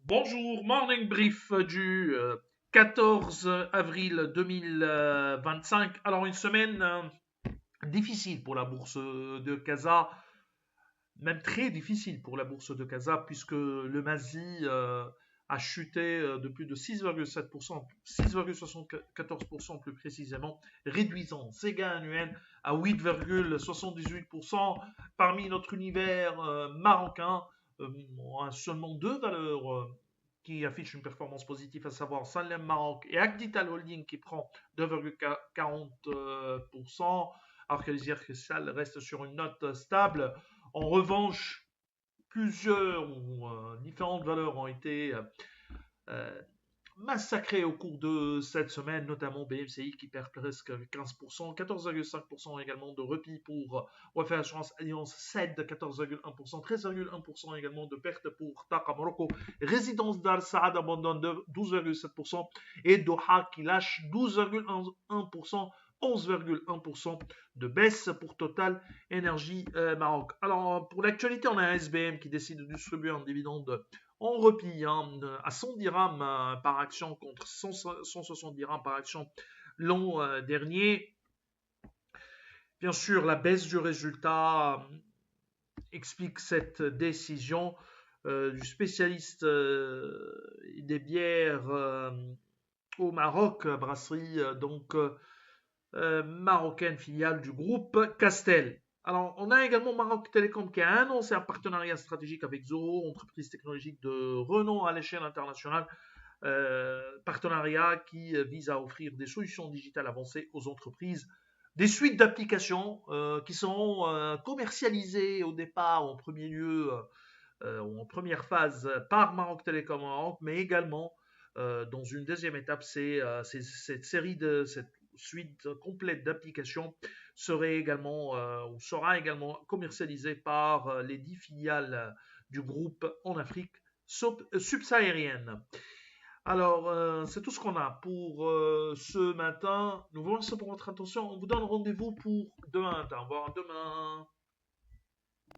Bonjour, morning brief du 14 avril 2025. Alors, une semaine difficile pour la bourse de Casa, même très difficile pour la bourse de Casa, puisque le Masi a chuté de plus de 6,7%, 6,74% plus précisément, réduisant ses gains annuels à 8,78%. Parmi notre univers marocain, on a seulement deux valeurs qui affichent une performance positive, à savoir Sanlam Maroc et Agdital Holding qui prend 2,40%, alors que les IRCSAL restent sur une note stable. En revanche, plusieurs ou différentes valeurs ont été euh, massacrées au cours de cette semaine, notamment BMCI qui perd presque 15%, 14,5% également de repli pour Wafa Assurance Alliance CED, 14,1%, 13,1% également de perte pour Taqa Morocco, Résidence d'Al Saad abandonne de 12,7% et Doha qui lâche 12,1%. 11,1% de baisse pour Total Énergie Maroc. Alors, pour l'actualité, on a un SBM qui décide de distribuer un dividende en repli à 100 dirhams par action contre 160 dirhams par action l'an dernier. Bien sûr, la baisse du résultat explique cette décision du spécialiste des bières au Maroc, brasserie marocaine filiale du groupe Castel. Alors, on a également Maroc Télécom qui a annoncé un partenariat stratégique avec Zoho, entreprise technologique de renom à l'échelle internationale. Partenariat qui vise à offrir des solutions digitales avancées aux entreprises, des suites d'applications qui seront commercialisées au départ, en premier lieu, ou en première phase par Maroc Télécom Maroc, mais également dans une deuxième étape, cette suite complète d'applications serait également ou sera également commercialisée par les 10 filiales du groupe en Afrique subsaharienne. Alors, c'est tout ce qu'on a pour ce matin. Nous vous remercions pour votre attention. On vous donne rendez-vous pour demain matin. Au revoir demain.